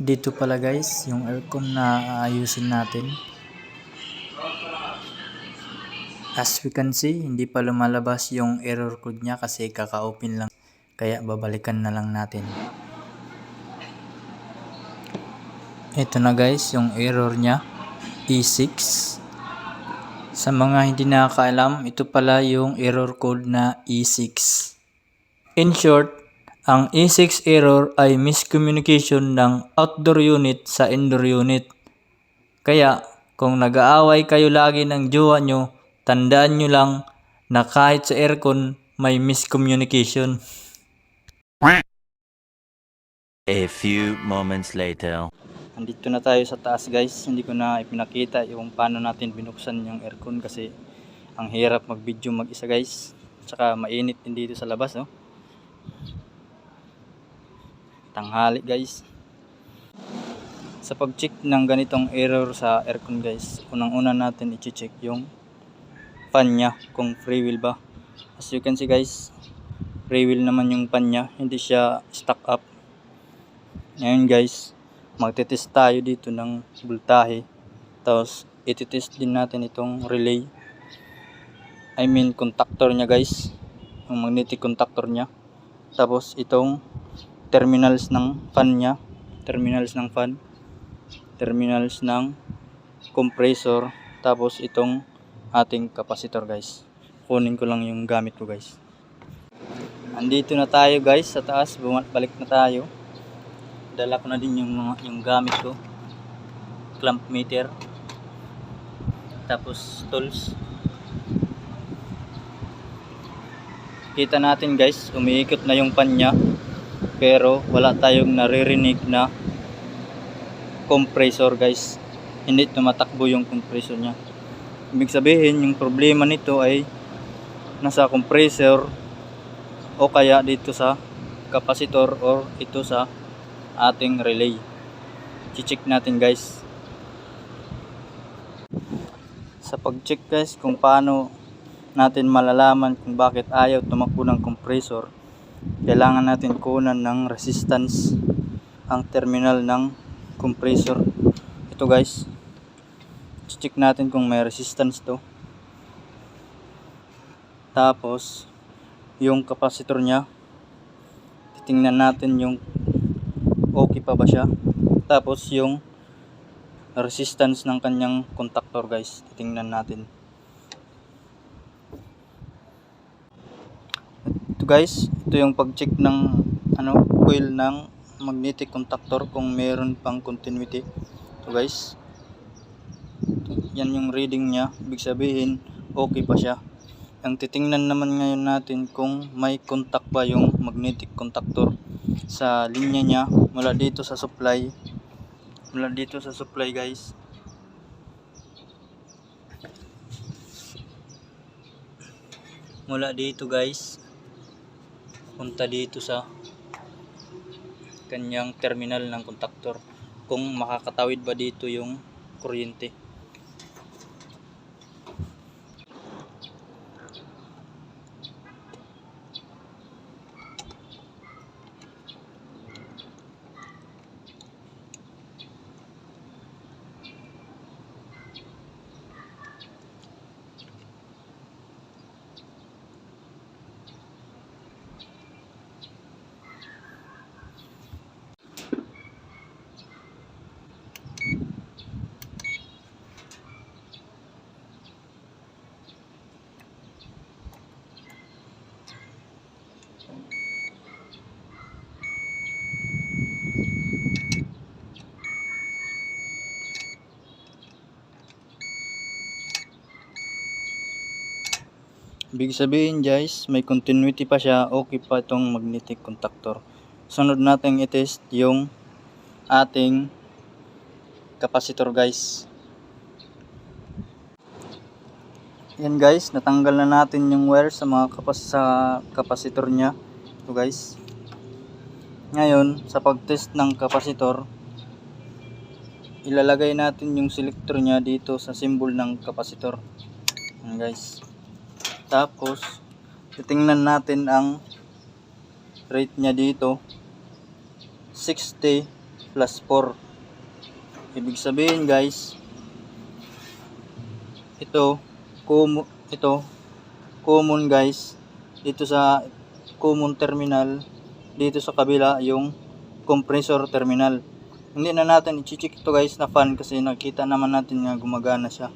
Dito pala guys, yung aircon na aayusin natin. As we can see, hindi pa lumalabas yung error code niya kasi kaka-open lang. Kaya babalikan na lang natin. Ito na guys, yung error niya, E6. Sa mga hindi nakakaalam, ito pala yung error code na E6. In short, ang E6 error ay miscommunication ng outdoor unit sa indoor unit. Kaya, kung nag-aaway kayo lagi ng jowa nyo, tandaan nyo lang na kahit sa aircon may miscommunication. A few moments later. Andito na tayo sa taas guys. Hindi ko na ipinakita yung paano natin binuksan yung aircon kasi ang hirap mag-video mag-isa guys. Tsaka mainit din dito sa labas, no? Tanghali guys. Sa pag-check ng ganitong error sa aircon guys, unang-una natin i-check yung fan nya kung free wheel ba. As you can see guys, free wheel naman yung fan nya, hindi siya stuck up. Ngayon guys, magte-test tayo dito ng voltahe. Tapos iti-test din natin itong relay. I mean contactor nya guys, yung magnetic contactor nya. Tapos itong terminals ng fan nya, terminals ng fan, terminals ng compressor, tapos itong ating capacitor guys. Kunin ko lang yung gamit ko guys. Andito na tayo guys sa taas, balik na tayo. Dala ko na din yung gamit ko, clamp meter, tapos tools. Kita natin guys, umiikot na yung pan nya, pero wala tayong naririnig na compressor guys. Hindi tumatakbo yung compressor nya. Ibig sabihin yung problema nito ay nasa compressor o kaya dito sa capacitor or ito sa ating relay. I-check natin guys. Sa pag-check guys kung paano natin malalaman kung bakit ayaw tumakbo ng compressor, kailangan natin kunan ng resistance ang terminal ng compressor. Ito guys, i-check natin kung may resistance to. Tapos yung capacitor nya, titingnan natin yung okay pa ba siya. Tapos yung resistance ng kanyang contactor guys, titingnan natin. Ito guys, ito yung pag-check ng coil ng magnetic contactor kung meron pang continuity. Ito guys, yan yung reading nya, ibig sabihin okay pa siya. Ang titingnan naman ngayon natin kung may contact ba yung magnetic contactor sa linya nya mula dito sa supply. Mula dito sa supply guys. Mula dito guys, punta dito sa kanyang terminal ng contactor. Kung makakatawid ba dito yung kuryente. Ibig sabihin guys, may continuity pa siya, okay pa itong magnetic contactor. Sunod natin i-test yung ating capacitor guys. Yan guys, natanggal na natin yung wire sa mga capacitor nya. Ito guys. Ngayon, sa pag-test ng capacitor, ilalagay natin yung selector nya dito sa symbol ng capacitor. Yan guys. Tapos titingnan natin ang rate nya dito, 60 plus 4. Ibig sabihin guys, ito common guys, dito sa common terminal, dito sa kabila yung compressor terminal. Hindi na natin i-check ito guys na fan kasi nakita naman natin nga gumagana siya.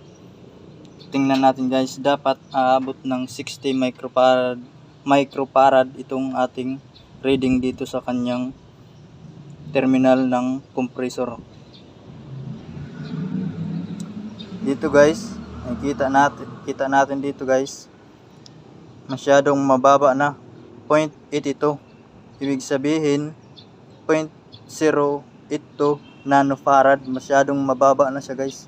Tingnan natin guys, dapat aabot ng 60 microfarad itong ating reading dito sa kanyang terminal ng compressor. Dito guys, kita natin dito guys, masyadong mababa na, 0.82. Ibig sabihin 0.082 nanofarad, masyadong mababa na siya guys.